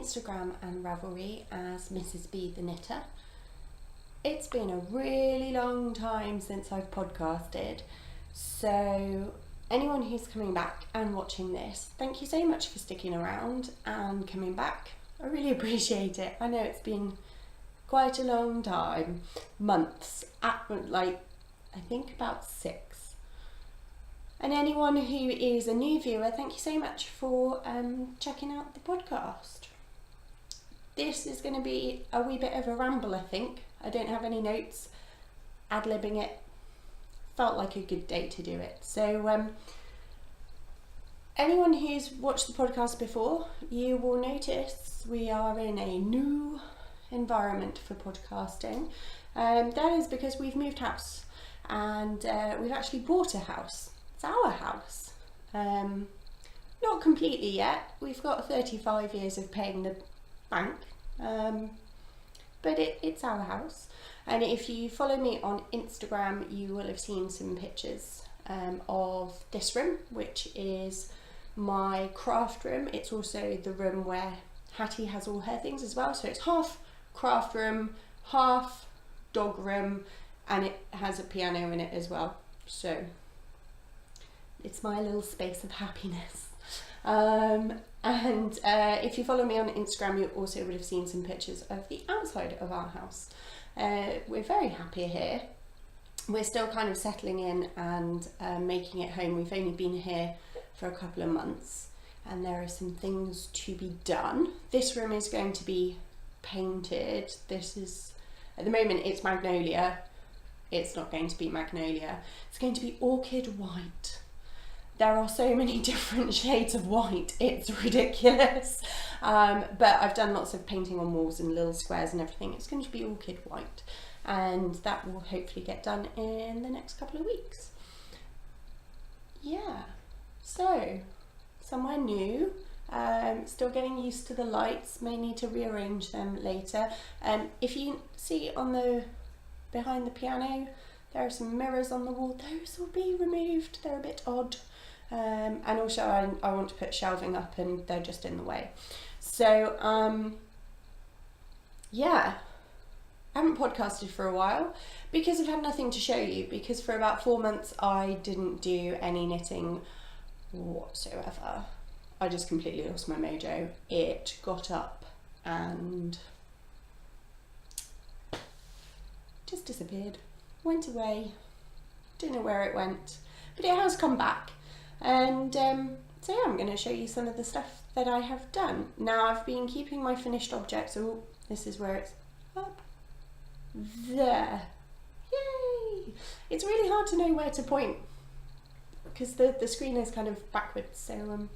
Instagram and Ravelry as Mrs. B the Knitter. It's been a really long time since I've podcasted, so anyone who's coming back and watching this, thank you so much for sticking around and coming back. I really appreciate it. I know it's been quite a long time, months, I think about 6. And anyone who is a new viewer, thank you so much for checking out the podcast. This is going to be a wee bit of a ramble, I think. I don't have any notes, ad-libbing it. Felt like a good day to do it. So anyone who's watched the podcast before, you will notice we are in a new environment for podcasting. That is because we've moved house and we've actually bought a house. It's our house. Not completely yet. We've got 35 years of paying the bank, but it's our house. And if you follow me on Instagram, you will have seen some pictures of this room, which is my craft room. It's also the room where Hattie has all her things as well. So it's half craft room, half dog room, and it has a piano in it as well. So it's my little space of happiness. And if you follow me on Instagram, you also would have seen some pictures of the outside of our house. We're very happy here. We're still kind of settling in and making it home. We've only been here for a couple of months and there are some things to be done. This room is going to be painted. This is, at the moment it's magnolia. It's not going to be magnolia. It's going to be orchid white. There are so many different shades of white, it's ridiculous. But I've done lots of painting on walls and little squares and everything. It's going to be orchid white, and that will hopefully get done in the next couple of weeks. Yeah, so somewhere new. Still getting used to the lights, may need to rearrange them later. If you see on the behind the piano, there are some mirrors on the wall. Those will be removed, they're a bit odd. And also I want to put shelving up and they're just in the way. So yeah, I haven't podcasted for a while because I've had nothing to show you, because for about 4 months I didn't do any knitting whatsoever. I just completely lost my mojo. It got up and just disappeared, went away, don't know where it went, but it has come back. And so yeah, I'm going to show you some of the stuff that I have done. Now I've been keeping my finished objects. Oh, this is where it's up there. Yay! It's really hard to know where to point because the screen is kind of backwards. So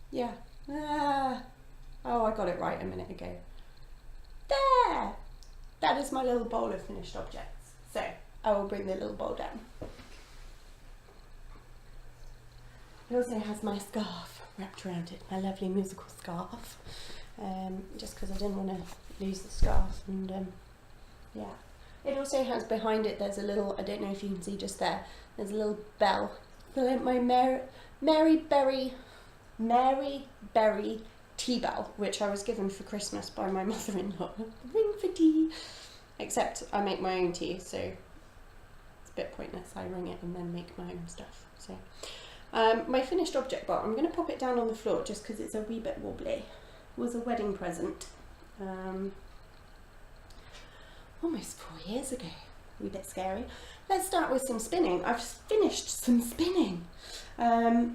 yeah. Oh, I got it right a minute ago. There! That is my little bowl of finished objects. So I will bring the little bowl down. It also has my scarf wrapped around it, my lovely musical scarf, just because I didn't want to lose the scarf. And yeah, it also has behind it, there's a little, I don't know if you can see just there, there's a little bell. So my Mary Berry tea bell, which I was given for Christmas by my mother-in-law. Ring for tea. Except I make my own tea, so it's a bit pointless. I ring it and then make my own stuff. So. My finished object bar, I'm going to pop it down on the floor just because it's a wee bit wobbly. It was a wedding present almost 4 years ago. A wee bit scary. Let's start with some spinning. I've finished some spinning. Oh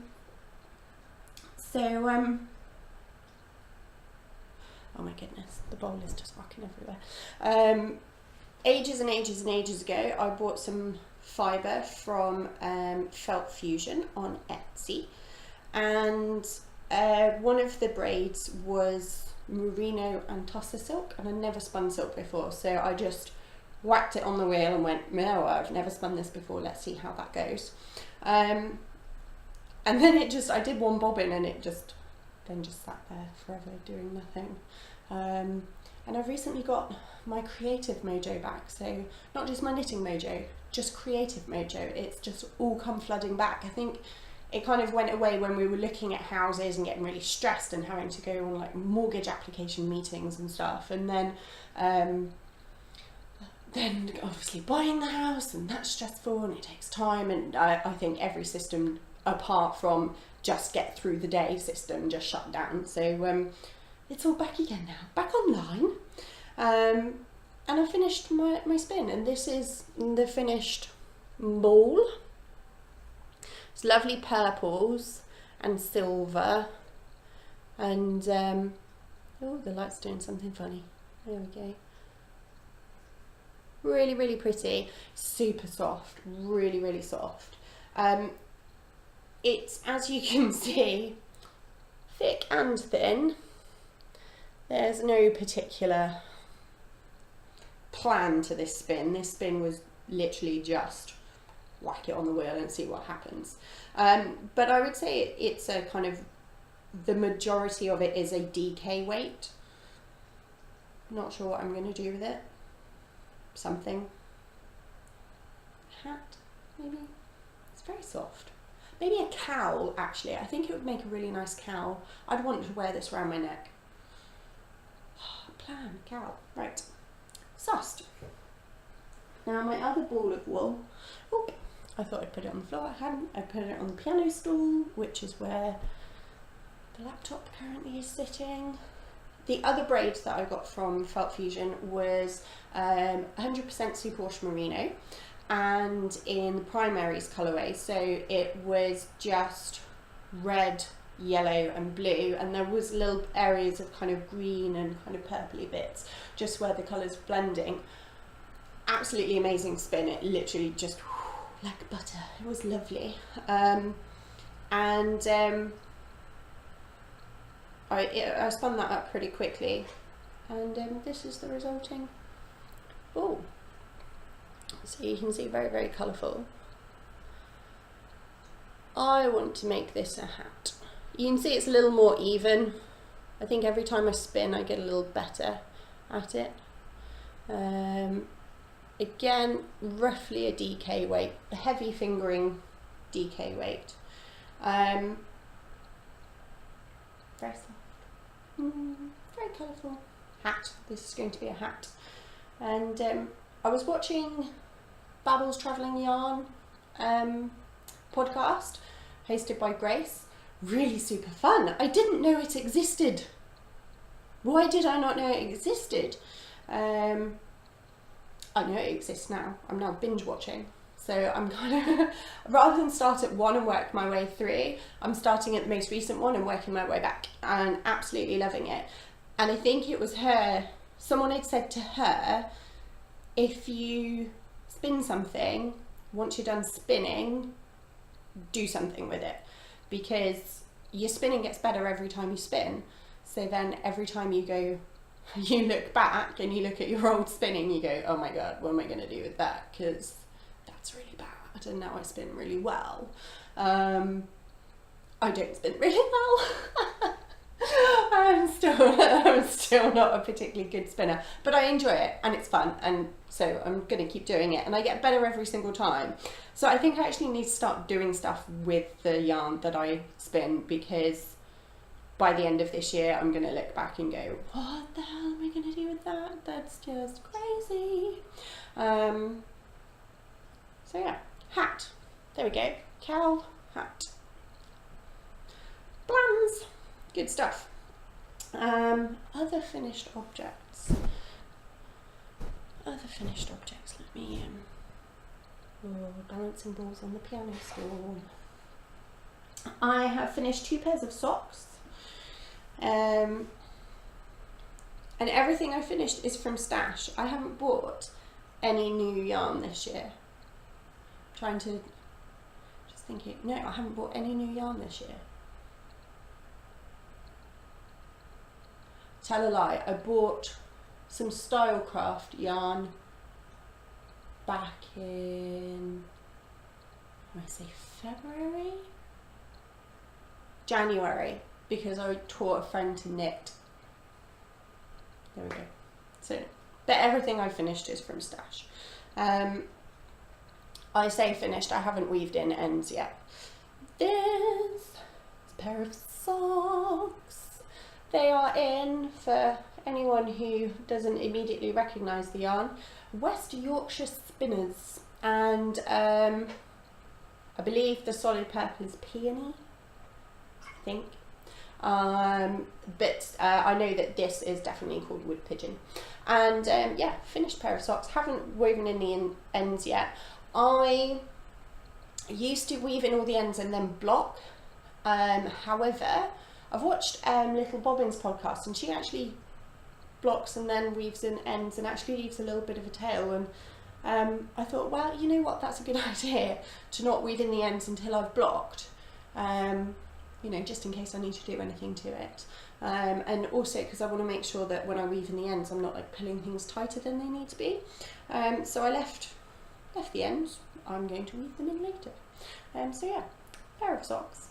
my goodness, the bowl is just rocking everywhere. Ages and ages and ages ago, I bought some fibre from Felt Fusion on Etsy, and one of the braids was merino and tussar silk, and I'd never spun silk before, so I just whacked it on the wheel and went, no, I've never spun this before, let's see how that goes. And then I did one bobbin and it just sat there forever doing nothing. And I've recently got my creative mojo back, so not just my knitting mojo, just creative mojo. It's just all come flooding back. I think it kind of went away when we were looking at houses and getting really stressed and having to go on like mortgage application meetings and stuff, and then obviously buying the house, and that's stressful and it takes time, and I think every system apart from just get through the day system just shut down. So it's all back again now, back online. And I finished my spin, and this is the finished ball. It's lovely purples and silver, and oh, the light's doing something funny. There we go. Really, really pretty, super soft, really, really soft. It's, as you can see, thick and thin. There's no particular plan to this spin. This spin was literally just whack it on the wheel and see what happens. But I would say it's a kind of, the majority of it is a DK weight. Not sure what I'm going to do with it. Something. Hat, maybe? It's very soft. Maybe a cowl, actually. I think it would make a really nice cowl. I'd want to wear this around my neck. Plan, cowl. Right. Sussed. Now my other ball of wool. Oh, I thought I'd put it on the floor. I hadn't. I put it on the piano stool, which is where the laptop currently is sitting. The other braid that I got from Felt Fusion was 100% superwash merino, and in the primaries colourway. So it was just red, yellow and blue, and there was little areas of kind of green and kind of purpley bits just where the colours were blending. Absolutely amazing spin. It literally just like butter. It was lovely. I spun that up pretty quickly, and this is the resulting ball. So you can see very, very colourful. I want to make this a hat. You can see it's a little more even. I think every time I spin I get a little better at it. Again, roughly a DK weight, a heavy fingering DK weight. Very soft. Very colourful. Hat. This is going to be a hat. And I was watching Babbel's Travelling Yarn podcast hosted by Grace. Really super fun. I didn't know it existed. Why did I not know it existed? I know it exists now. I'm now binge watching. So I'm kind of, rather than start at one and work my way through, I'm starting at the most recent one and working my way back, and absolutely loving it. And I think it was her, someone had said to her, if you spin something, once you're done spinning, do something with it, because your spinning gets better every time you spin. So then every time you go, you look back and you look at your old spinning, you go, oh my God, what am I going to do with that? Because that's really bad, and now I spin really well. I don't spin really well. I'm still not a particularly good spinner, but I enjoy it and it's fun, and so I'm going to keep doing it, and I get better every single time. So I think I actually need to start doing stuff with the yarn that I spin, because by the end of this year I'm going to look back and go, what the hell am I going to do with that? That's just crazy. So yeah, hat. There we go. Cowl, hat. Plans. Good stuff. Other finished objects. Let me balancing balls on the piano stool. I have finished 2 pairs of socks. And everything I finished is from stash. I haven't bought any new yarn this year. Trying to just thinking, no, I haven't bought any new yarn this year. Tell a lie, I bought some Stylecraft yarn back in, I say February? January, because I taught a friend to knit. There we go. So, but everything I finished is from stash. I say finished, I haven't weaved in ends yet. this pair of socks. They are in, for anyone who doesn't immediately recognise the yarn, West Yorkshire Spinners, and I believe the solid purple is peony, I think. But I know that this is definitely called wood pigeon. And yeah, finished pair of socks. Haven't woven in the ends yet. I used to weave in all the ends and then block. However, I've watched Little Bobbin's podcast, and she actually blocks and then weaves in ends and actually leaves a little bit of a tail. And I thought, well, you know what, that's a good idea to not weave in the ends until I've blocked. You know, just in case I need to do anything to it. And also because I want to make sure that when I weave in the ends, I'm not like pulling things tighter than they need to be. So I left the ends. I'm going to weave them in later. So yeah, pair of socks.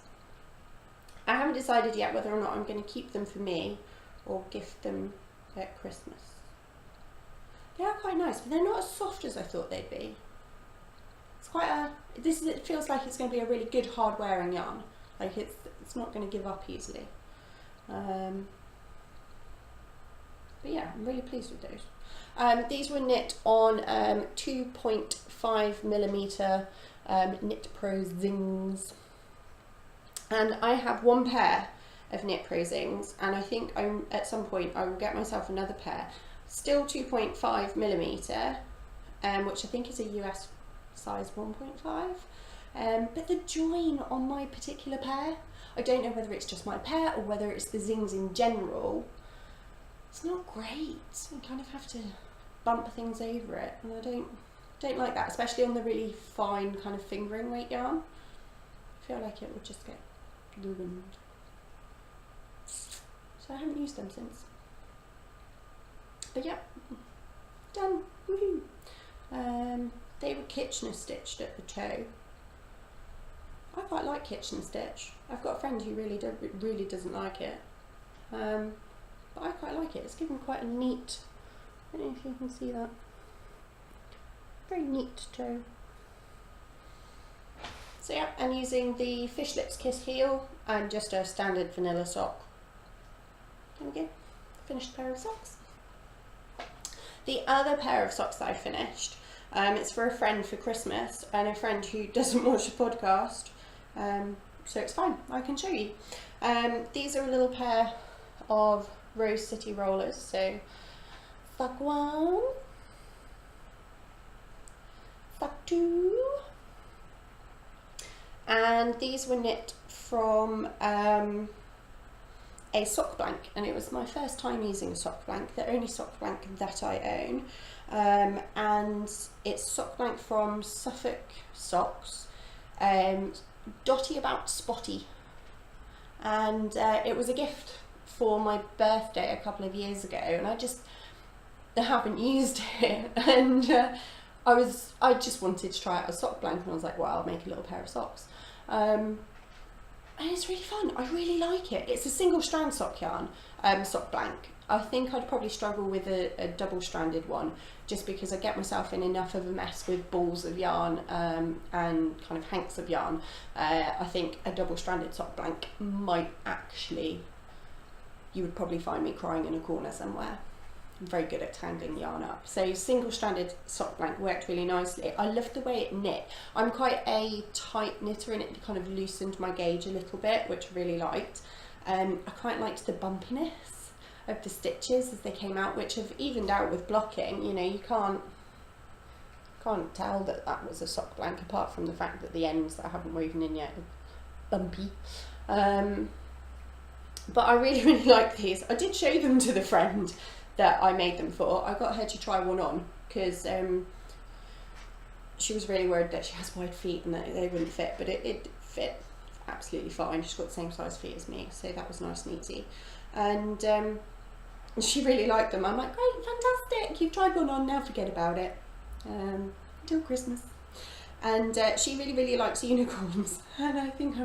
I haven't decided yet whether or not I'm going to keep them for me or gift them at Christmas. They are quite nice, but they're not as soft as I thought they'd be. It's quite a, it feels like it's going to be a really good hard wearing yarn. Like it's not going to give up easily. But yeah, I'm really pleased with those. These were knit on 2.5mm Knit Pro Zings. And I have one pair of Knit Pro Zings, and I think at some point I will get myself another pair. Still 2.5mm, which I think is a US size 1.5. But the join on my particular pair, I don't know whether it's just my pair or whether it's the Zings in general, it's not great. You kind of have to bump things over it, and I don't like that, especially on the really fine kind of fingering weight yarn. I feel like it would just get ruined. So I haven't used them since. But yeah, done. Woohoo! They were Kitchener stitched at the toe. I quite like Kitchener stitch. I've got a friend who really doesn't like it, but I quite like it. It's given quite a neat, I don't know if you can see that, very neat toe. So yeah, I'm using the Fish Lips Kiss heel and just a standard vanilla sock. There we go, finished pair of socks. The other pair of socks that I finished, it's for a friend for Christmas, and a friend who doesn't watch the podcast, so it's fine, I can show you. These are a little pair of Rose City rollers, so sock one, sock two, and these were knit from a sock blank, and it was my first time using a sock blank, the only sock blank that I own, and it's sock blank from Suffolk Socks, dotty about spotty, and it was a gift for my birthday a couple of years ago, and I haven't used it, and I just wanted to try out a sock blank, and I was like, well, I'll make a little pair of socks. And it's really fun. I really like it. It's a single strand sock yarn, sock blank. I think I'd probably struggle with a double stranded one, just because I get myself in enough of a mess with balls of yarn and kind of hanks of yarn. I think a double stranded sock blank might actually, you would probably find me crying in a corner somewhere. I'm very good at tangling yarn up. So single stranded sock blank worked really nicely. I loved the way it knit. I'm quite a tight knitter, and it kind of loosened my gauge a little bit, which I really liked. I quite liked the bumpiness of the stitches as they came out, which have evened out with blocking. You know, you can't tell that that was a sock blank, apart from the fact that the ends that I haven't woven in yet are bumpy. But I really like these. I did show them to the friend that I made them for. I got her to try one on because she was really worried that she has wide feet and that they wouldn't fit, but it fit absolutely fine. She's got the same size feet as me, so that was nice and easy. And she really liked them. I'm like, great, fantastic, you've tried one on, now forget about it until Christmas. And she really likes unicorns, and I think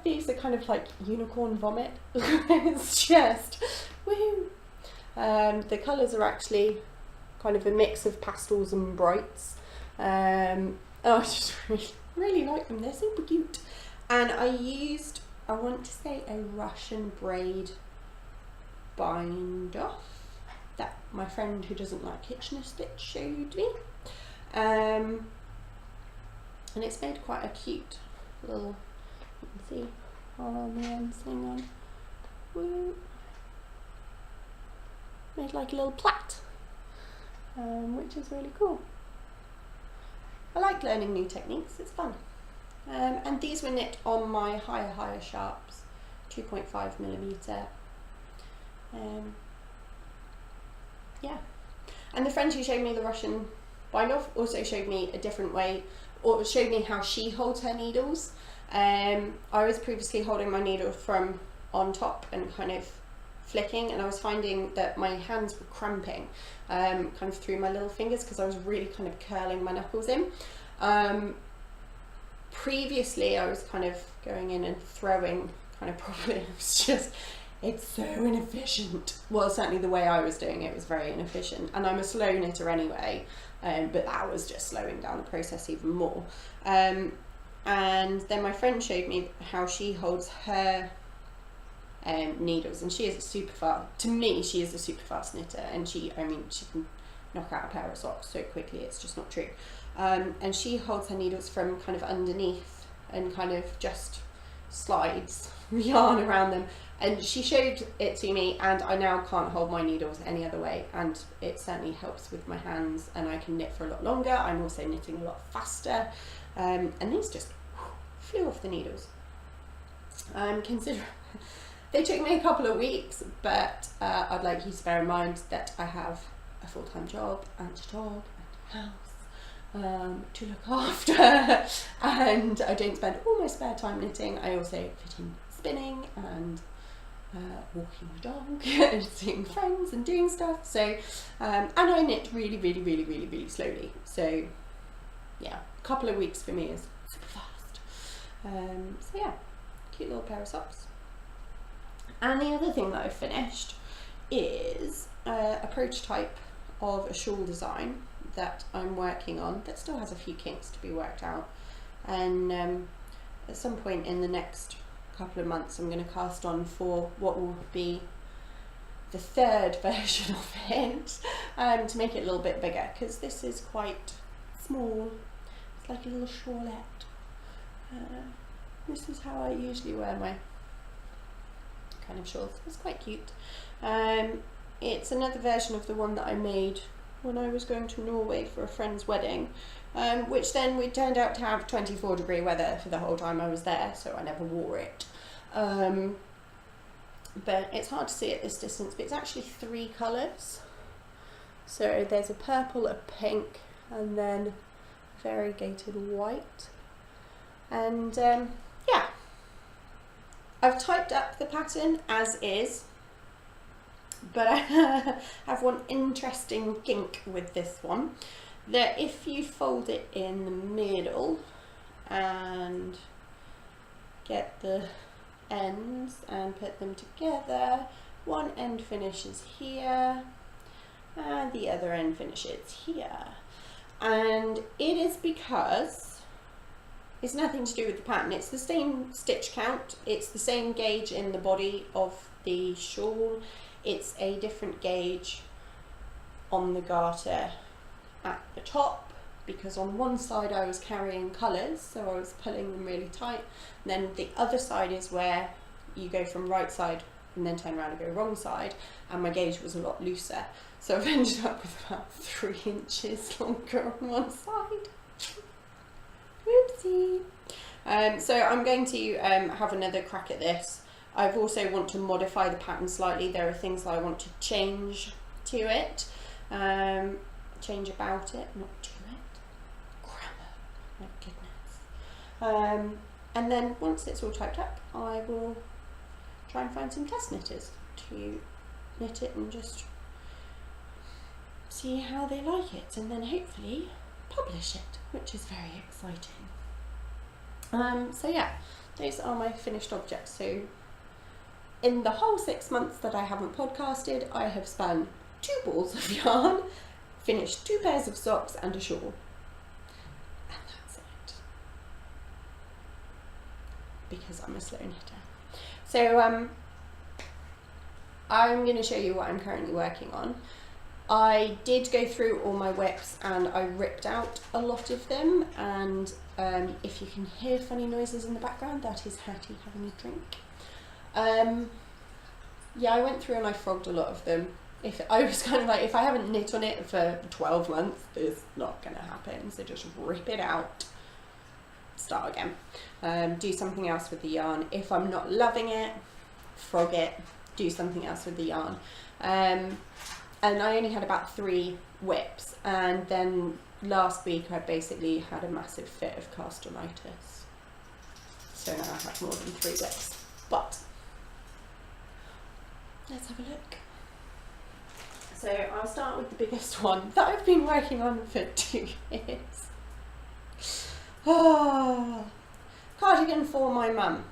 these are kind of like unicorn vomit. It's just woo. The colours are actually kind of a mix of pastels and brights. I just really like them. They're super cute. And I used, I want to say, a Russian braid bind off that my friend who doesn't like Kitchener stitch showed me. And it's made quite a cute little, you can see all the ends hang on. Woo. Made like a little plait, which is really cool. I like learning new techniques, it's fun. And these were knit on my Hiya sharps, 2.5mm. Yeah, and the friend who showed me the Russian bind off also showed me a different way, or showed me how she holds her needles. I was previously holding my needle from on top and kind of flicking, and I was finding that my hands were cramping kind of through my little fingers because I was really kind of curling my knuckles in. Previously I was kind of going in and throwing kind of properly. It was just, it's so inefficient. Well, certainly the way I was doing it was very inefficient, and I'm a slow knitter anyway, but that was just slowing down the process even more. And then my friend showed me how she holds her needles, and she is a super fast, to me she is a super fast knitter, and she can knock out a pair of socks so quickly, it's just not true. And she holds her needles from kind of underneath and kind of just slides yarn around them, and she showed it to me, and I now can't hold my needles any other way, and it certainly helps with my hands, and I can knit for a lot longer. I'm also knitting a lot faster, and these just flew off the needles. Consider they took me a couple of weeks, but I'd like you to bear in mind that I have a full-time job and a dog and a house to look after, and I don't spend all my spare time knitting. I also fit in spinning and walking the dog and seeing friends and doing stuff, so and I knit really slowly, so yeah, a couple of weeks for me is super fast. So yeah, cute little pair of socks. And the other thing that I've finished is a prototype of a shawl design that I'm working on that still has a few kinks to be worked out, and at some point in the next couple of months I'm going to cast on for what will be the third version of it, to make it a little bit bigger, because this is quite small. It's like a little shawlette. This is how I usually wear my kind of shawls. It's quite cute. It's another version of the one that I made when I was going to Norway for a friend's wedding, which then we turned out to have 24-degree weather for the whole time I was there, so I never wore it. But it's hard to see at this distance, but it's actually 3 colours. So there's a purple, a pink, and then variegated white. And yeah, I've typed up the pattern as is, but I have one interesting kink with this one, that if you fold it in the middle and get the ends and put them together, one end finishes here and the other end finishes here. And it is because it's nothing to do with the pattern. It's the same stitch count, it's the same gauge in the body of the shawl, it's a different gauge on the garter at the top, because on one side I was carrying colours, so I was pulling them really tight, and then the other side is where you go from right side and then turn around and go wrong side, and my gauge was a lot looser, so I've ended up with about 3 inches longer on one side. Whoopsie. So I'm going to have another crack at this. I've also want to modify the pattern slightly. There are things that I want to change to it, change about it, not to it. Grammar, my goodness. And then once it's all typed up, I will try and find some test knitters to knit it and just see how they like it, and then hopefully publish it, which is very exciting. So yeah, those are my finished objects. So in the whole 6 months that I haven't podcasted, I have spun 2 balls of yarn, finished 2 pairs of socks and a shawl. And that's it. because I'm a slow knitter. So I'm going to show you what I'm currently working on. I did go through all my whips and I ripped out a lot of them, and if you can hear funny noises in the background, that is Hattie having a drink. Yeah, I went through and I frogged a lot of them. If I was kind of like, if I haven't knit on it for 12 months, it's not going to happen. So just rip it out, start again. Do something else with the yarn. If I'm not loving it, frog it, do something else with the yarn. And I only had about 3 whips, and then last week I basically had a massive fit of castonitis. So now I have more than 3 whips. But let's have a look. So I'll start with the biggest one that I've been working on for 2 years. Cardigan for my mum.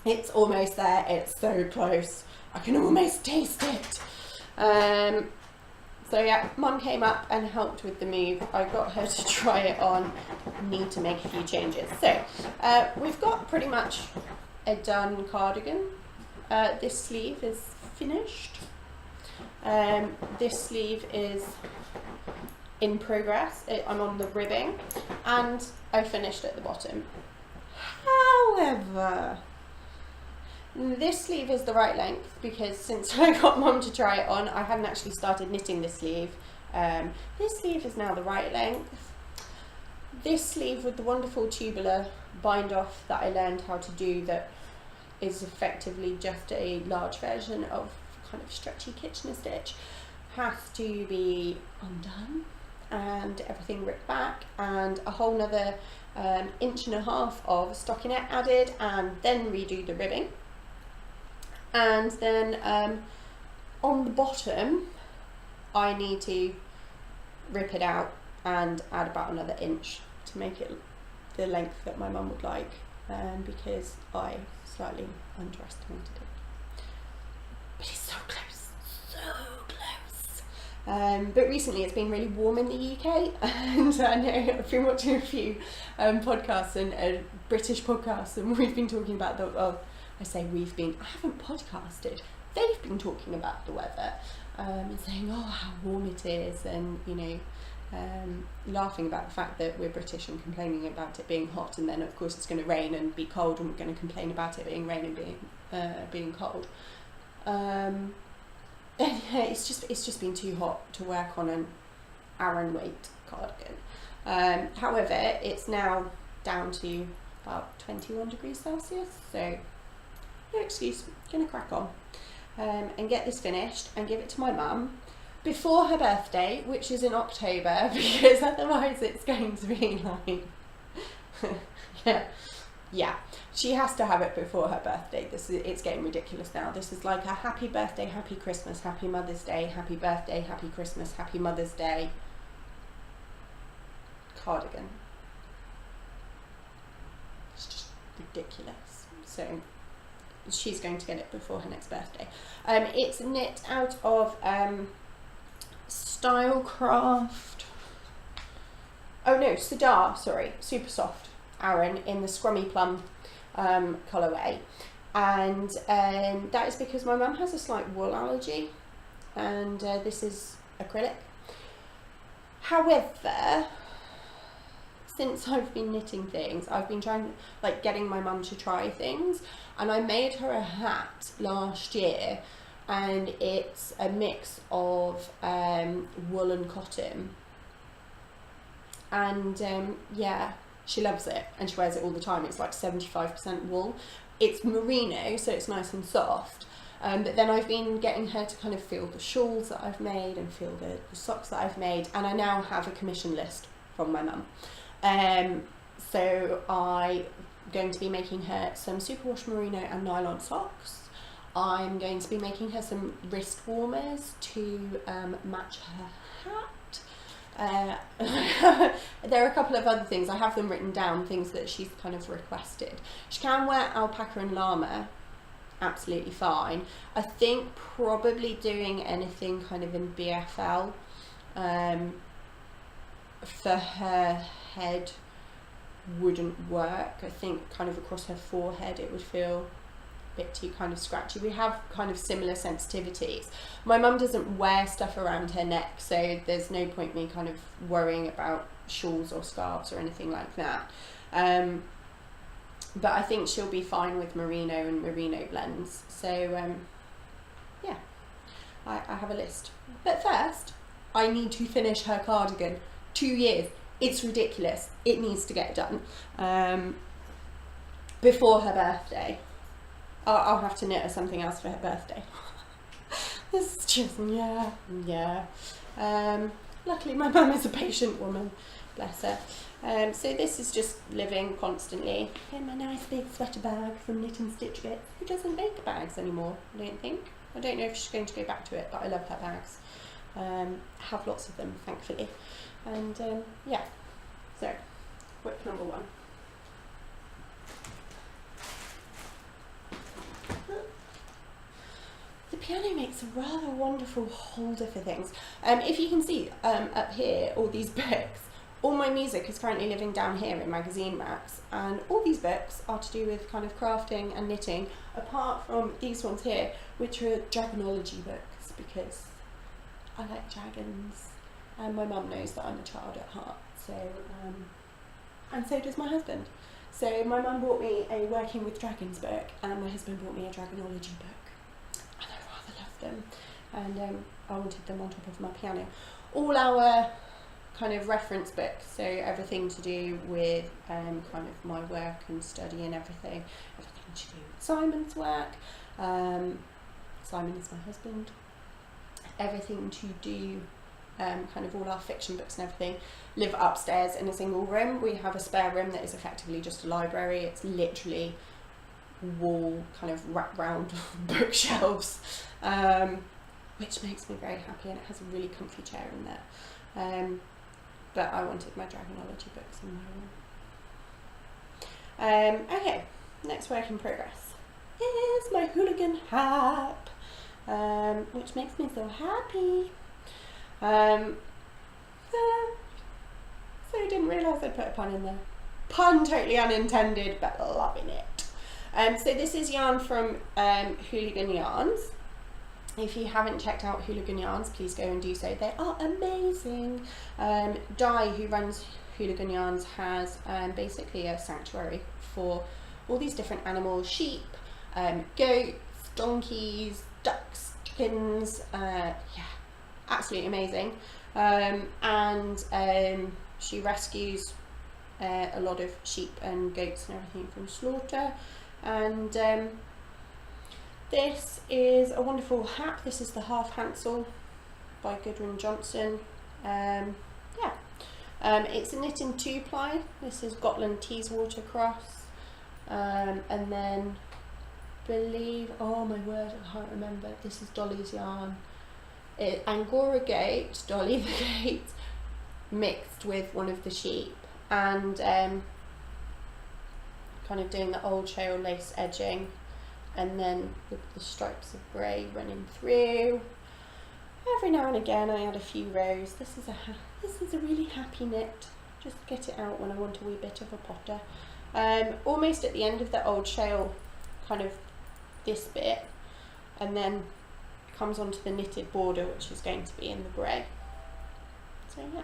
It's almost there, it's so close. I can almost taste it. So yeah, Mum came up and helped with the move. I got her to try it on. Need to make a few changes. So we've got pretty much a done cardigan. This sleeve is finished. This sleeve is in progress. I'm on the ribbing, and I finished at the bottom. However, this sleeve is the right length, because since I got Mum to try it on, I hadn't actually started knitting this sleeve. This sleeve is now the right length. This sleeve with the wonderful tubular bind off that I learned how to do, that is effectively just a large version of kind of stretchy Kitchener stitch, has to be undone and everything ripped back, and a whole nother 1.5 inches of stockinette added, and then redo the ribbing. And then on the bottom I need to rip it out and add about another 1 inch to make it the length that my mum would like, because I slightly underestimated it. But it's so close, so close. But recently it's been really warm in the UK, and I know I've been watching a few podcasts and British podcasts, and we've been talking about the, I say we've been, I haven't podcasted, they've been talking about the weather, and saying, oh, how warm it is, and you know, laughing about the fact that we're British and complaining about it being hot, and then of course it's going to rain and be cold, and we're going to complain about it being rain and being cold. And yeah, it's just been too hot to work on an Aran weight cardigan. However, it's now down to about 21 degrees Celsius, so no excuse, gonna crack on and get this finished and give it to my mum before her birthday, which is in October, because otherwise it's going to be like yeah, she has to have it before her birthday. It's getting ridiculous now. This is like a happy birthday, happy Christmas, happy Mother's Day, happy birthday, happy Christmas, happy Mother's Day cardigan. It's just ridiculous. So she's going to get it before her next birthday. It's knit out of Stylecraft, oh no, Sirdar, sorry, Supersoft Aran in the Scrummy Plum colourway, and that is because my mum has a slight wool allergy, and this is acrylic. However, since I've been knitting things, I've been trying, like, getting my mum to try things, and I made her a hat last year, and it's a mix of wool and cotton, and yeah, she loves it and she wears it all the time. It's like 75% wool. It's merino, so it's nice and soft, but then I've been getting her to kind of feel the shawls that I've made and feel the socks that I've made, and I now have a commission list from my mum. So I'm going to be making her some superwash merino and nylon socks. I'm going to be making her some wrist warmers to match her hat. There are a couple of other things, I have them written down, things that she's kind of requested. She can wear alpaca and llama absolutely fine. I think probably doing anything kind of in BFL for her head wouldn't work. I think kind of across her forehead it would feel a bit too kind of scratchy. We have kind of similar sensitivities. My mum doesn't wear stuff around her neck, so there's no point me kind of worrying about shawls or scarves or anything like that. But I think she'll be fine with merino and merino blends. So yeah, I have a list. But first, I need to finish her cardigan. 2 years. It's ridiculous. It needs to get done before her birthday. I'll have to knit her something else for her birthday. This is just, yeah. Luckily my mum is a patient woman, bless her. So this is just living constantly in my nice big sweater bag from Knit and Stitch Bits, who doesn't make bags anymore, I don't think. I don't know if she's going to go back to it, but I love her bags. I have lots of them, thankfully. And yeah, so whip number 1. The piano makes a rather wonderful holder for things. If you can see up here, all these books, all my music is currently living down here in magazine racks, and all these books are to do with kind of crafting and knitting, apart from these ones here, which are dragonology books, because I like dragons, and my mum knows that I'm a child at heart, so and so does my husband. So my mum bought me a Working with Dragons book, and my husband bought me a dragonology book, and I rather love them, and I wanted them on top of my piano. All our kind of reference books, so everything to do with kind of my work and study and everything to do with Simon's work. Simon is my husband. Everything to do kind of all our fiction books and everything live upstairs in a single room. We have a spare room that is effectively just a library. It's literally wall kind of wrapped round bookshelves, which makes me very happy, and it has a really comfy chair in there. But I wanted my dragonology books in my room. Okay, next work in progress is my hooligan hat, which makes me so happy. So I didn't realise I'd put a pun in there. Pun totally unintended, but loving it. So this is yarn from Hooligan Yarns. If you haven't checked out Hooligan Yarns, please go and do so. They are amazing. Di, who runs Hooligan Yarns, has basically a sanctuary for all these different animals: sheep, goats, donkeys, ducks, chickens. Yeah, absolutely amazing. And she rescues a lot of sheep and goats and everything from slaughter. And this is a wonderful hat. This is the Half Hansel by Gudrun Johnson. Yeah, it's a knit in 2-ply. This is Gotland Teeswater cross, and then oh my word, I can't remember. This is Dolly's yarn. Angora goat, Dolly the goat, mixed with one of the sheep, and kind of doing the old trail lace edging, and then with the stripes of grey running through. Every now and again I add a few rows. This is a really happy knit. Just get it out when I want a wee bit of a potter. Almost at the end of the old trail, kind of this bit, and then comes onto the knitted border, which is going to be in the grey. So yeah,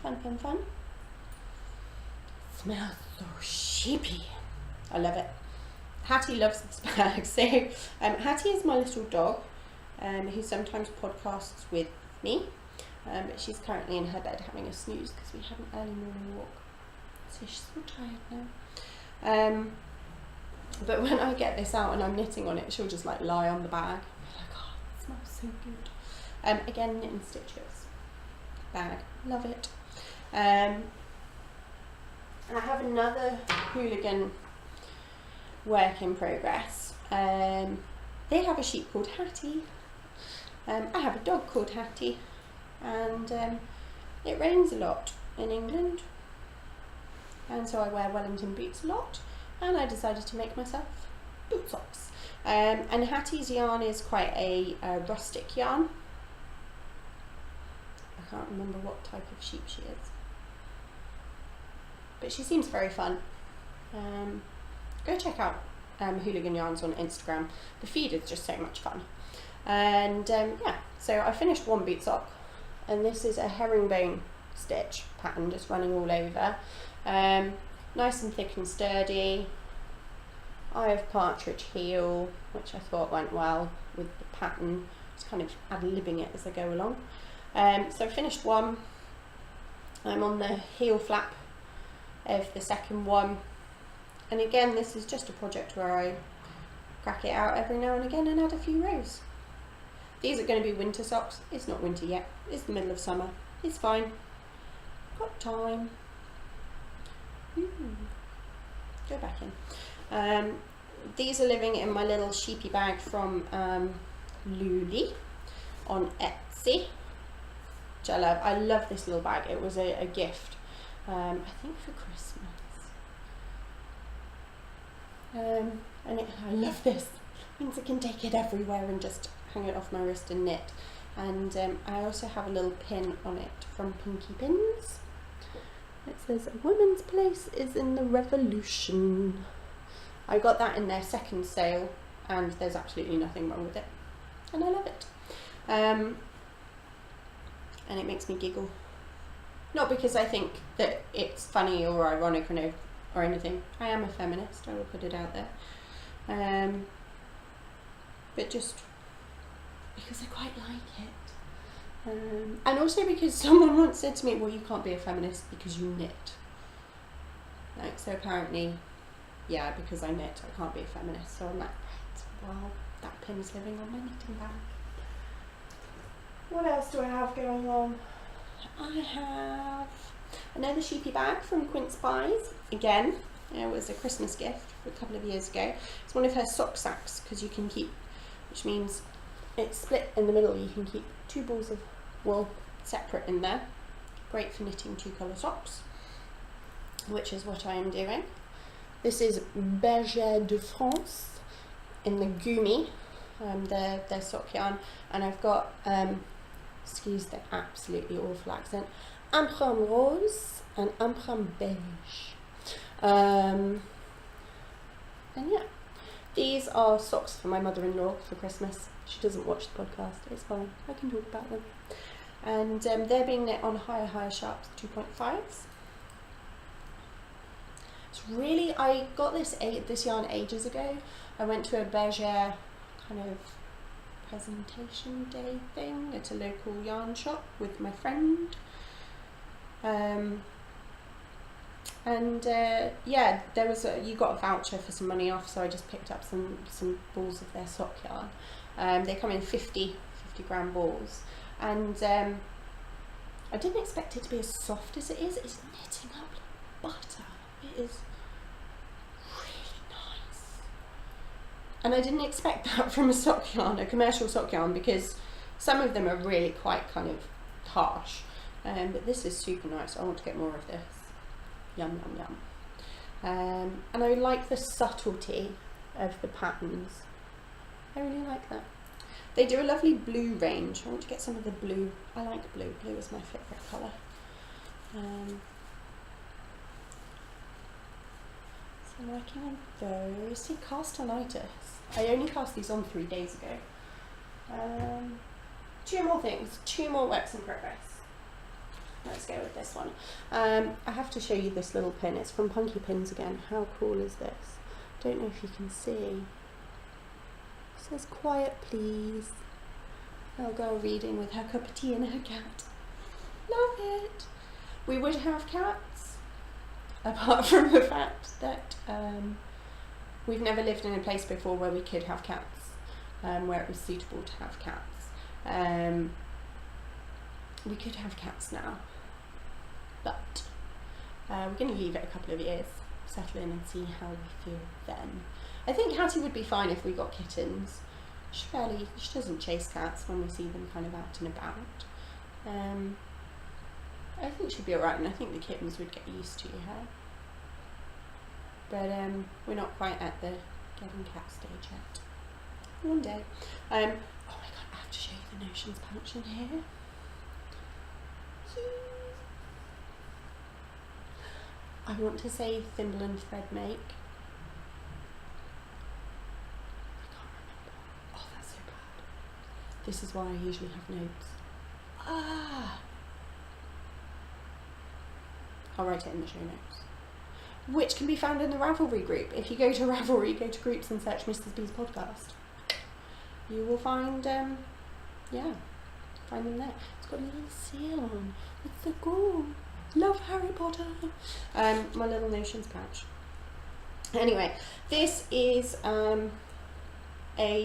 fun. Smells so sheepy. I love it. Hattie loves this bag. So Hattie is my little dog, who sometimes podcasts with me, but she's currently in her bed having a snooze because we had an early morning walk, so she's so tired now. But when I get this out and I'm knitting on it, she'll just like lie on the bag. I'm like, oh, it smells so good. Again, Knit and Stitches bag, love it. And I have another Hooligan work in progress. They have a sheep called Hattie. I have a dog called Hattie, and it rains a lot in England, and so I wear Wellington boots a lot, and I decided to make myself boot socks. And Hattie's yarn is quite a rustic yarn. I can't remember what type of sheep she is. but she seems very fun. Go check out Hooligan Yarns on Instagram. The feed is just so much fun. And yeah, so I finished one boot sock, and this is a herringbone stitch pattern just running all over. Nice and thick and sturdy. Eye of partridge heel, which I thought went well with the pattern. Just kind of ad-libbing it as I go along. So I finished one. I'm on the heel flap of the second one. And again, this is just a project where I crack it out every now and again and add a few rows. These are going to be winter socks. It's not winter yet. It's the middle of summer. It's fine. Got time. Go back in. These are living in my little sheepy bag from Luli on Etsy, which I love. I love this little bag. It was a gift, I think for Christmas. And I love this. It means I can take it everywhere and just hang it off my wrist and knit. And I also have a little pin on it from Pinky Pins. It says, "A woman's place is in the revolution." I got that in their second sale, and there's absolutely nothing wrong with it. And I love it. And it makes me giggle. Not because I think that it's funny or ironic or anything. I am a feminist, I will put it out there. But just because I quite like it. And also because someone once said to me, well, you can't be a feminist because you knit. Like, so apparently, yeah, because I knit, I can't be a feminist. So I'm like, right, well, that pin's living on my knitting bag. What else do I have going on? I have another sheepy bag from Quince Buys. Again, it was a Christmas gift a couple of years ago. It's one of her sock sacks, because you can keep, which means it's split in the middle. You can keep 2 balls of wool separate in there. Great for knitting 2-colour socks, which is what I am doing. This is Bergere de France in the Goomy, their sock yarn, and I've got, excuse the absolutely awful accent, Emprunt Rose and Emprunt Beige. And yeah, these are socks for my mother-in-law for Christmas. She doesn't watch the podcast, it's fine, I can talk about them. And they're being knit on Hiya Sharps 2.5s. It's really, I got this yarn ages ago. I went to a Bergere kind of presentation day thing at a local yarn shop with my friend. Yeah, there was you got a voucher for some money off, so I just picked up some balls of their sock yarn. They come in 50 gram balls, and I didn't expect it to be as soft as it is. It's knitting up like butter. It is really nice, and I didn't expect that from a sock yarn, a commercial sock yarn, because some of them are really quite kind of harsh, but this is super nice. I want to get more of this. Yum yum yum. And I like the subtlety of the patterns. I really like that. They do a lovely blue range. I want to get some of the blue. I like blue. Blue is my favourite colour. So I'm working on those. See, castanitis. I only cast these on 3 days ago. 2 more things. 2 more works in progress. Let's go with this one. I have to show you this little pin. It's from Punky Pins again. How cool is this? Don't know if you can see. It says quiet please. Little girl reading with her cup of tea and her cat. Love it. We would have cats, apart from the fact that we've never lived in a place before where we could have cats, where it was suitable to have cats. We could have cats now, but we're going to leave it a couple of years, settle in and see how we feel then. I think Hattie would be fine if we got kittens. She doesn't chase cats when we see them kind of out and about. I think she'd be alright, and I think the kittens would get used to her. But we're not quite at the getting cat stage yet. One day. Oh my god, I have to show you the Notions pouch in here. I want to say thimble and thread make. I can't remember. Oh, that's so bad. This is why I usually have notes. I'll write it in the show notes. Which can be found in the Ravelry group. If you go to Ravelry, go to groups and search Mrs. B's podcast, you will find, find them there. It's got a little seal on. It's so cool. Love Harry Potter. My little notions pouch. Anyway, this is a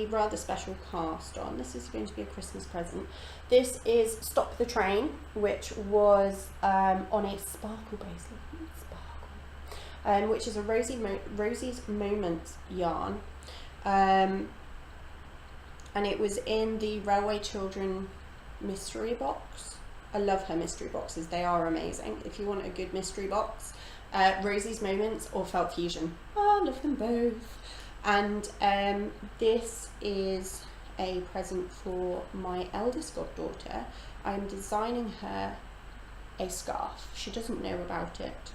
rather special cast on. This is going to be a Christmas present. This is Stop the Train, which was on a sparkle bracelet. Which is a Rosie's Moments yarn. And it was in the Railway Children mystery box. I love her mystery boxes. They are amazing. If you want a good mystery box, Rosie's Moments or Felt Fusion. I love them both. And this is a present for my eldest goddaughter. I'm designing her a scarf. She doesn't know about it.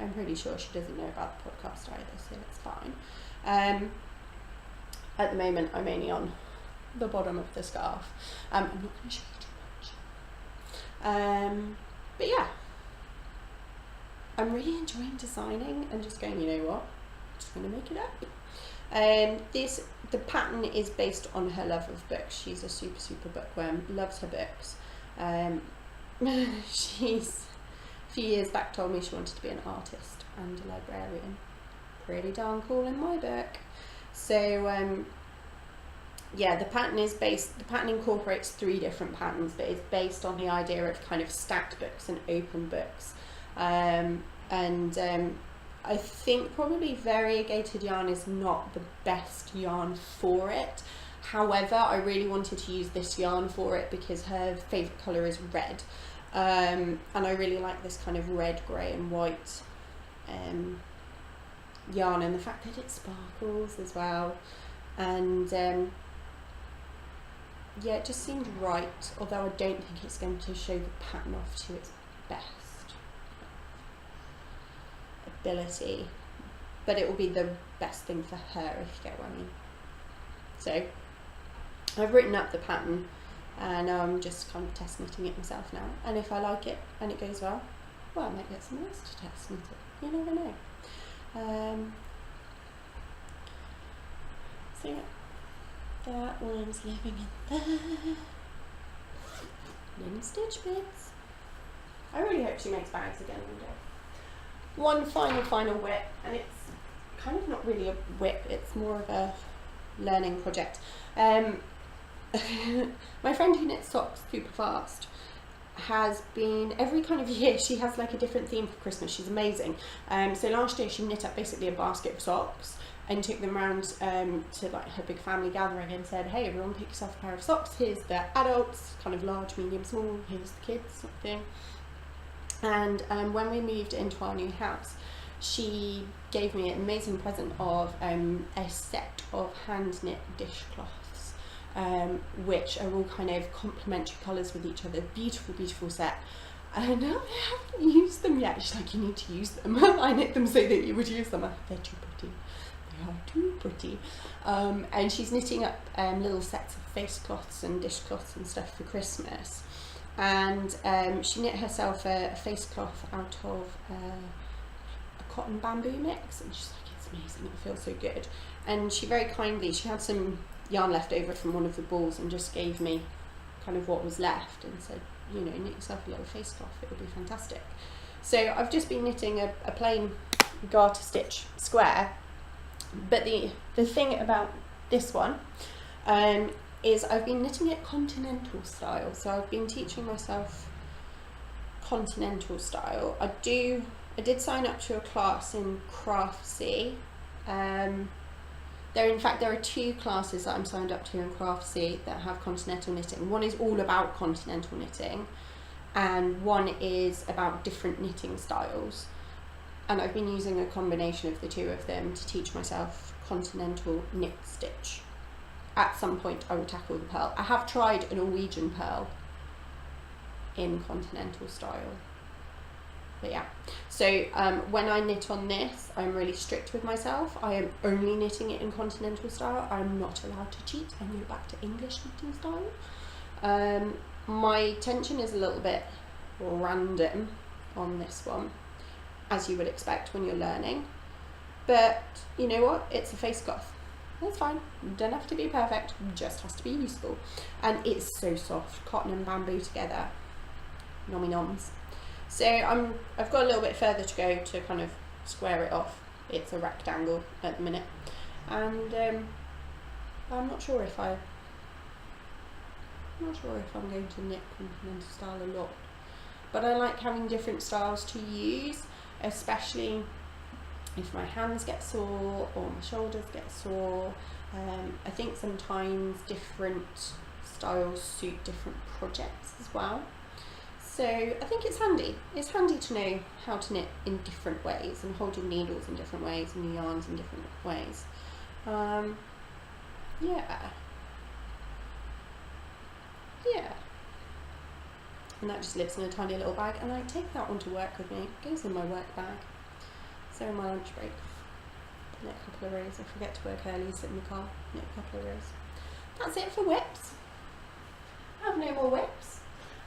I'm pretty sure she doesn't know about the podcast either, so it's fine. At the moment, I'm only on the bottom of the scarf. I'm not going to show you too much. But yeah, I'm really enjoying designing and just going, you know what, I'm just going to make it up. The pattern is based on her love of books. She's a super bookworm, loves her books. She's a few years back told me she wanted to be an artist and a librarian. Pretty darn cool in my book. So yeah, the pattern incorporates 3 different patterns, but it's based on the idea of kind of stacked books and open books. I think probably variegated yarn is not the best yarn for it. However, I really wanted to use this yarn for it because her favourite colour is red. And I really like this kind of red, grey and white yarn, and the fact that it sparkles as well. And yeah, it just seemed right, although I don't think it's going to show the pattern off to its best ability, but it will be the best thing for her, if you get what I mean. So I've written up the pattern and I'm just kind of test knitting it myself now, and if I like it and it goes well, I might get someone else to test knit it. You never know. So yeah, that one's living in there. Little stitch bits. I really hope she makes bags again one day. One final whip, and it's kind of not really a whip, it's more of a learning project. My friend who knits socks super fast has been, every kind of year she has like a different theme for Christmas. She's amazing. So last year she knit up basically a basket of socks and took them around to like her big family gathering and said, hey everyone, pick yourself a pair of socks. Here's the adults, kind of large, medium, small, here's the kids, sort of thing. And when we moved into our new house, she gave me an amazing present of a set of hand knit dishcloths, which are all kind of complementary colours with each other. Beautiful set. And I haven't used them yet. She's like, you need to use them. I knit them so that you would use them. They're too pretty. They are too pretty. And she's knitting up little sets of face cloths and dishcloths and stuff for Christmas. And she knit herself a face cloth out of a cotton bamboo mix, and she's like, it's amazing, it feels so good. And she very kindly, she had some yarn left over from one of the balls and just gave me kind of what was left and said, you know, knit yourself a little face cloth, it would be fantastic. So I've just been knitting a plain garter stitch square, but the thing about this one is I've been knitting it continental style. So I've been teaching myself continental style. I did sign up to a class in Craftsy. There are 2 classes that I'm signed up to in Craftsy that have continental knitting. One is all about continental knitting and one is about different knitting styles. And I've been using a combination of the 2 of them to teach myself continental knit stitch. At some point I will tackle the purl. I have tried a Norwegian purl in continental style. But yeah, so when I knit on this, I'm really strict with myself. I am only knitting it in continental style. I'm not allowed to cheat and go back to English knitting style. My tension is a little bit random on this one, as you would expect when you're learning. But you know what? It's a face cloth. That's fine. Don't have to be perfect. Just has to be useful. And it's so soft. Cotton and bamboo together. Nommy noms. So I've got a little bit further to go to kind of square it off. It's a rectangle at the minute, and I'm not sure if I'm going to knit continental style a lot, but I like having different styles to use, especially if my hands get sore or my shoulders get sore. I think sometimes different styles suit different projects as well. So I think it's handy. It's handy to know how to knit in different ways and hold your needles in different ways and your yarns in different ways. Yeah. And that just lives in a tiny little bag, and I take that one to work with me. It goes in my work bag. So in my lunch break, knit a couple of rows. I forget to work early, sit in the car, knit a couple of rows. That's it for whips. I have no more whips.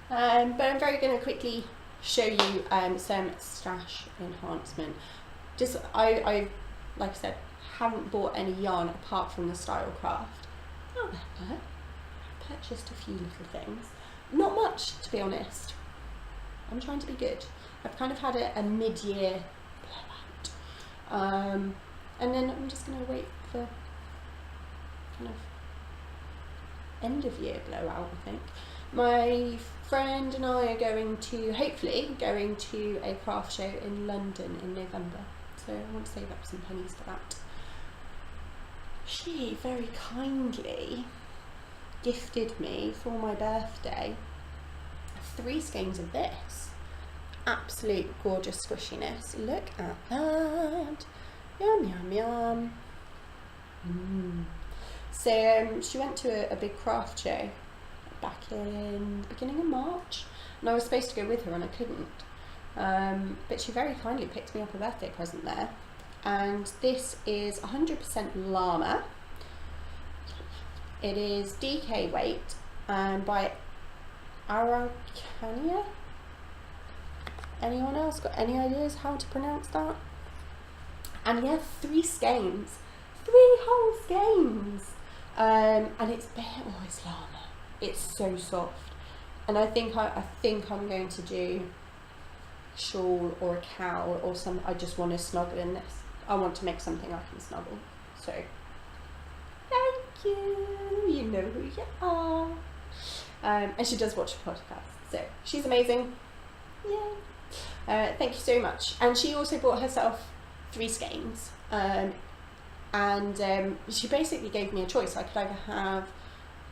But I'm very going to quickly show you some stash enhancement. Just I like I said, haven't bought any yarn apart from the Style Craft. However, I purchased a few little things. Not much, to be honest. I'm trying to be good. I've kind of had a mid-year blowout, and then I'm just going to wait for kind of end of year blowout. I think my friend and I are hopefully going to a craft show in London in November, so I want to save up some pennies for that. She very kindly gifted me for my birthday 3 skeins of this. Absolute gorgeous squishiness. Look at that. Yum, yum, yum. So she went to a big craft show back in the beginning of March, and I was supposed to go with her and I couldn't, but she very kindly picked me up a birthday present there. And this is 100% llama. It is DK weight, by Aran. Anyone else got any ideas how to pronounce that? And yeah, 3 skeins, 3 whole skeins, and it's llama. It's so soft, and I think I'm going to do a shawl or a cowl or some. I just want to snuggle in this. I want to make something I can snuggle. So thank you. You know who you are. And she does watch the podcast, so she's amazing. Yay. Thank you so much. And she also bought herself 3 skeins, and she basically gave me a choice. I could either have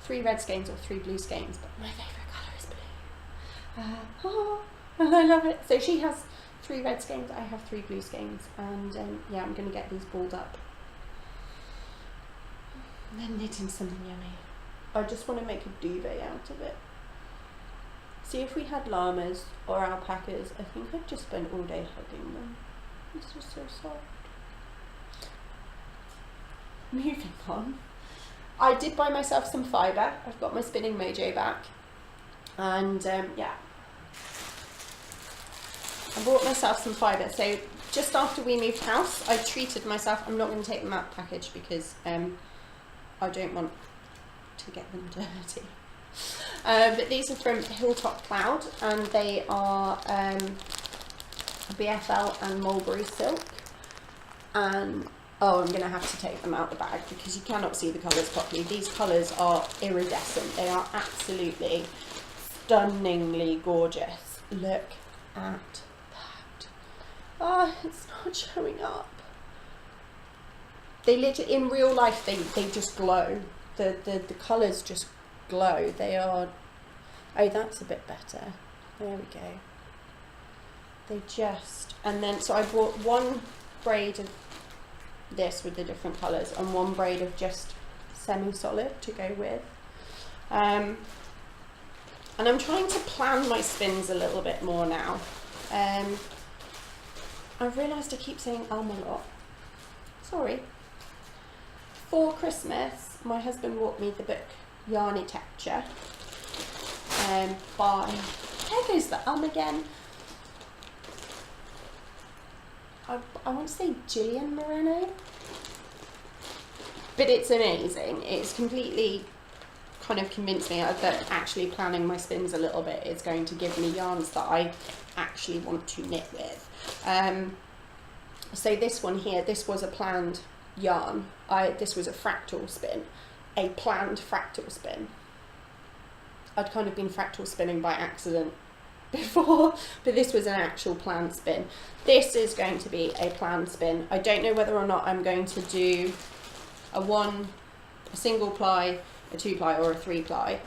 3 red skeins or 3 blue skeins, but my favourite colour is blue. I love it. So she has 3 red skeins, I have 3 blue skeins, and yeah, I'm going to get these balled up and then knitting something yummy. I just want to make a duvet out of it. See, if we had llamas or alpacas, I think I'd just spend all day hugging them. This is so soft. Moving on. I did buy myself some fibre. I've got my Spinning Mojo back, and yeah, I bought myself some fibre. So just after we moved house, I treated myself. I'm not going to take them out the package because I don't want to get them dirty. But these are from Hilltop Cloud, and they are BFL and mulberry silk. And oh, I'm going to have to take them out the bag because you cannot see the colours properly. These colours are iridescent. They are absolutely stunningly gorgeous. Look at that. Oh, it's not showing up. They literally, in real life, they just glow. The colours just glow. They are, oh, that's a bit better. There we go. They just, and then, so I bought 1 braid of this with the different colours and 1 braid of just semi-solid to go with, and I'm trying to plan my spins a little bit more now. I've realised I keep saying a lot. Sorry. For Christmas, my husband bought me the book Yarnitecture by, there goes the again. I want to say Jillian Moreno, but it's amazing. It's completely kind of convinced me that actually planning my spins a little bit is going to give me yarns that I actually want to knit with. So this one here, this was a planned yarn. This was a fractal spin, a planned fractal spin. I'd kind of been fractal spinning by accident before, but this was an actual planned spin. This is going to be a planned spin. I don't know whether or not I'm going to do a single ply, a 2-ply or a 3-ply,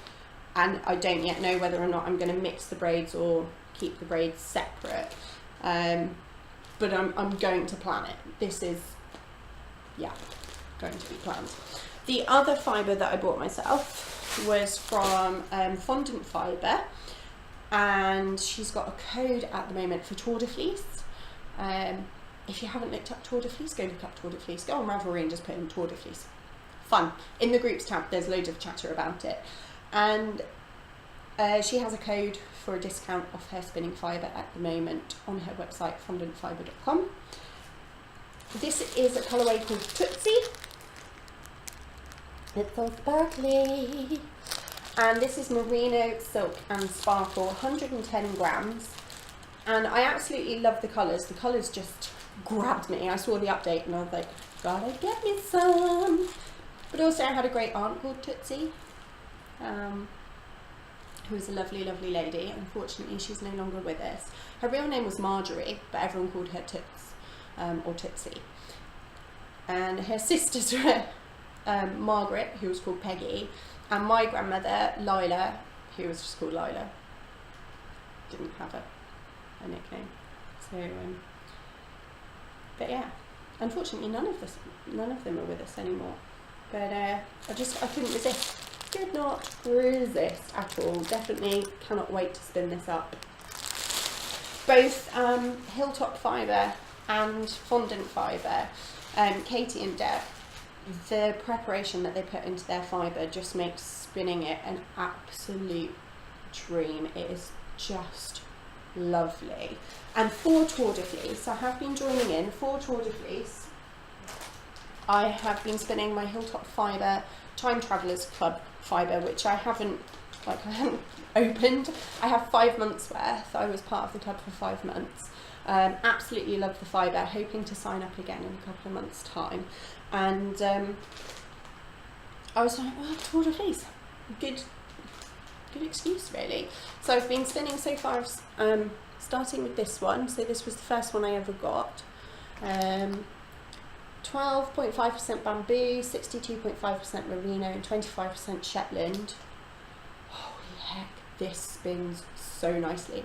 and I don't yet know whether or not I'm going to mix the braids or keep the braids separate, but I'm going to plan it. This is, yeah, going to be planned. The other fibre that I bought myself was from Fondant Fibre, and she's got a code at the moment for Tour de Fleece. If you haven't looked up Tour de Fleece, go look up Tour de Fleece. Go on Ravelry and just put in Tour de Fleece. Fun. In the groups tab, there's loads of chatter about it. And she has a code for a discount off her spinning fibre at the moment on her website, fondantfibre.com. This is a colourway called Tootsie. It's all sparkly. And this is Merino, Silk and Sparkle, 110 grams. And I absolutely love the colours. The colours just grabbed me. I saw the update and I was like, gotta get me some. But also I had a great aunt called Tootsie, who was a lovely, lovely lady. Unfortunately, she's no longer with us. Her real name was Marjorie, but everyone called her Toots, or Tootsie. And her sisters were Margaret, who was called Peggy, and my grandmother, Lila, who was just called Lila. Didn't have a nickname. So, but yeah, unfortunately none of them are with us anymore. But I couldn't resist. Could not resist at all. Definitely cannot wait to spin this up. Both Hilltop Fibre and Fondant Fibre, Katie and Deb, the preparation that they put into their fibre just makes spinning it an absolute dream. It is just lovely. And for Tour de Fleece, I have been joining in for Tour de Fleece. I have been spinning my Hilltop Fibre Time Travellers Club fibre, which I haven't opened. I have 5 months worth. I was part of the club for 5 months. Absolutely love the fibre, hoping to sign up again in a couple of months' time. And I was like, well, Tour de Fleece, good excuse really. So I've been spinning so far, starting with this one. So this was the first one I ever got. 12.5% bamboo, 62.5% merino, and 25% Shetland. Holy heck, this spins so nicely.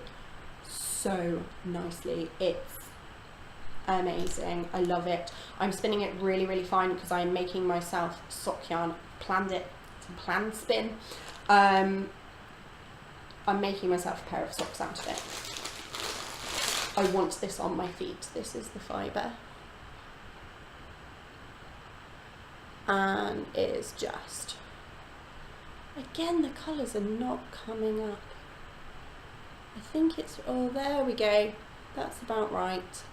So nicely. It's amazing. I love it. I'm spinning it really, really fine because I'm making myself sock yarn. Planned it. It's a planned spin. I'm making myself a pair of socks out of it. I want this on my feet. This is the fibre. And it is just, again, the colours are not coming up. I think it's, oh, there we go. That's about right.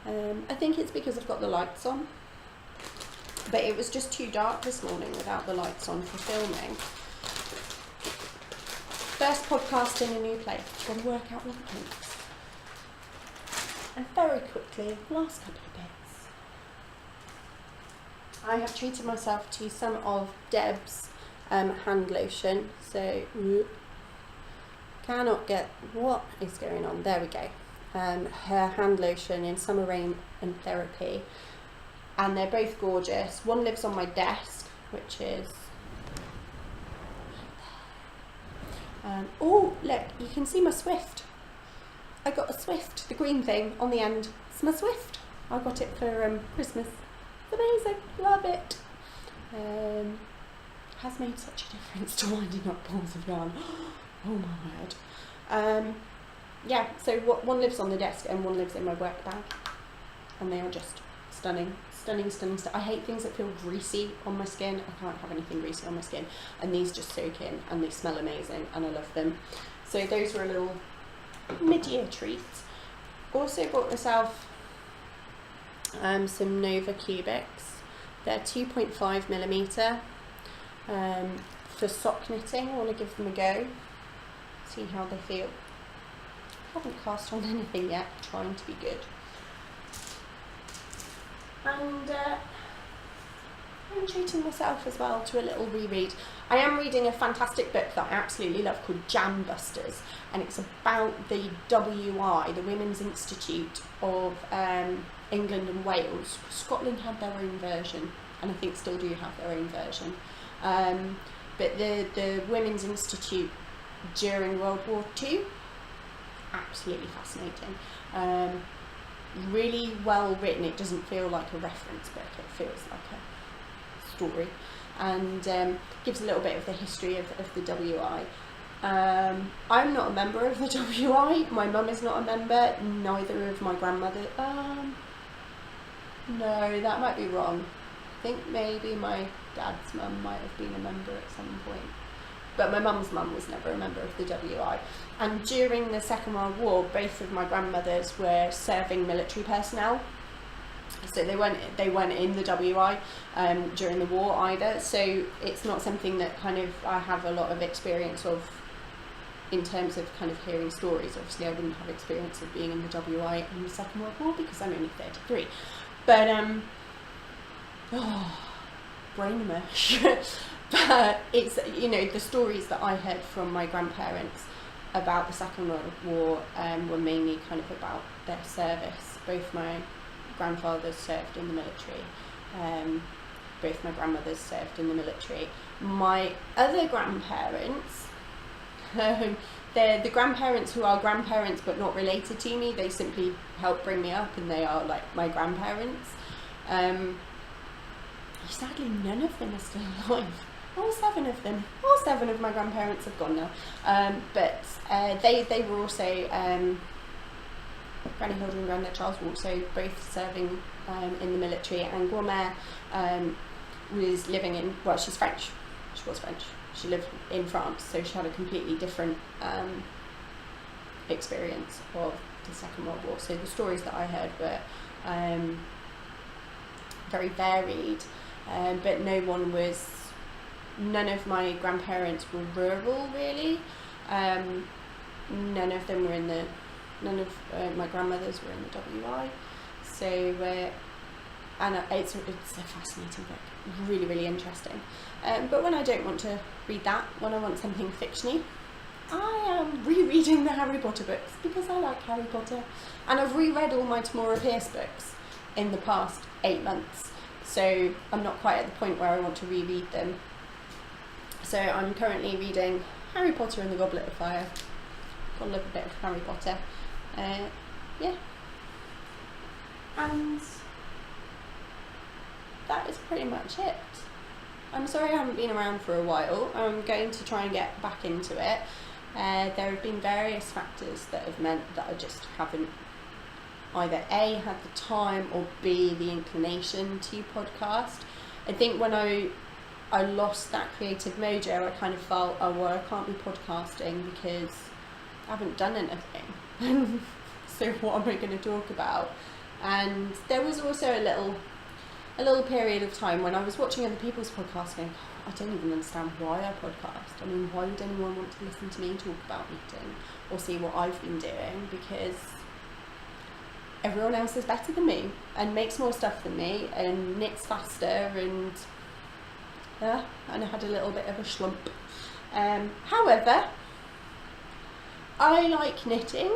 I think it's because I've got the lights on. But it was just too dark this morning without the lights on for filming. First podcast in a new place. Got to work out what the kinks. And very quickly, last couple of bits. I have treated myself to some of Deb's hand lotion. So, cannot get what is going on. There we go. Her hand lotion in Summer Rain and Therapy. And they're both gorgeous. One lives on my desk, which is... oh, look, you can see my Swift. I got a Swift, the green thing on the end. It's my Swift. I got it for Christmas. It's amazing, love it. Has made such a difference to winding up balls of yarn. Oh my word. yeah, so one lives on the desk and one lives in my work bag, and they are just stunning. I hate things that feel greasy on my skin. I can't have anything greasy on my skin, and these just soak in and they smell amazing and I love them. So those were a little mid-year treat. Also bought myself some Nova Cubics. They're 2.5mm for sock knitting. I want to give them a go, see how they feel. Haven't cast on anything yet, trying to be good. And I'm treating myself as well to a little reread. I am reading a fantastic book that I absolutely love called Jambusters, and it's about the WI, the Women's Institute of England and Wales. Scotland had their own version, and I think still do have their own version. But the Women's Institute during World War II, absolutely fascinating. Really well written. It doesn't feel like a reference book, it feels like a story, and gives a little bit of the history of the WI. I'm not a member of the WI, my mum is not a member, neither of my grandmother. No, that might be wrong. I think maybe my dad's mum might have been a member at some point, but my mum's mum was never a member of the WI. And during the Second World War, both of my grandmothers were serving military personnel, so they weren't in the WI during the war either. So it's not something that kind of I have a lot of experience of in terms of kind of hearing stories. Obviously, I wouldn't have experience of being in the WI in the Second World War because I'm only 33. But brain mush. But it's, you know, the stories that I heard from my grandparents about the Second World War were mainly kind of about their service. Both my grandfathers served in the military, both my grandmothers served in the military. My other grandparents, they're the grandparents who are grandparents but not related to me. They simply helped bring me up and they are like my grandparents. Sadly, none of them are still alive. All seven of my grandparents have gone now. But they were also, Granny Hilda and Granddad Charles were also both serving in the military, and Grandma was living in, well, she's French. She was French. She lived in France, so she had a completely different experience of the Second World War. So the stories that I heard were very varied, but none of my grandparents were rural really. None of them were none of my grandmothers were in the WI. So, and it's a fascinating book, really, really interesting. But when I don't want to read that, when I want something fictiony, I am rereading the Harry Potter books because I like Harry Potter. And I've reread all my Tamora Pierce books in the past 8 months. So I'm not quite at the point where I want to reread them. So I'm currently reading Harry Potter and the Goblet of Fire. Got a little bit of Harry Potter. Yeah. And that is pretty much it. I'm sorry I haven't been around for a while. I'm going to try and get back into it. There have been various factors that have meant that I just haven't either A, had the time, or B, the inclination to podcast. I think when I lost that creative mojo, I kind of felt, oh well, I can't be podcasting because I haven't done anything. So what am I going to talk about? And there was also a little period of time when I was watching other people's podcasts going, I don't even understand why I podcast. I mean, why would anyone want to listen to me talk about knitting or see what I've been doing? Because everyone else is better than me and makes more stuff than me and knits faster, and I had a little bit of a slump. However, I like knitting,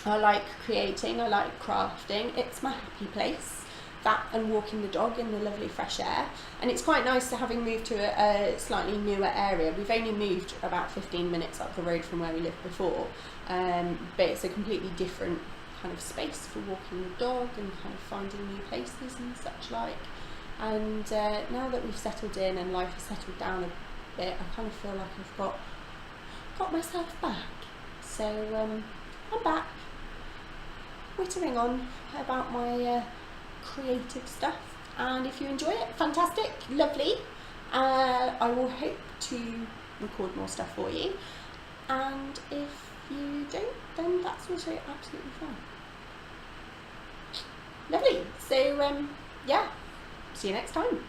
I like creating, I like crafting. It's my happy place. That and walking the dog in the lovely fresh air. And it's quite nice to having moved to a slightly newer area. We've only moved about 15 minutes up the road from where we lived before, but it's a completely different kind of space for walking the dog and kind of finding new places and such like. And now that we've settled in and life has settled down a bit, I kind of feel like I've got myself back. So I'm back, whittling on about my creative stuff, and if you enjoy it, fantastic, lovely. I will hope to record more stuff for you, and if you don't, then that's also absolutely fine. Lovely. So yeah, see you next time.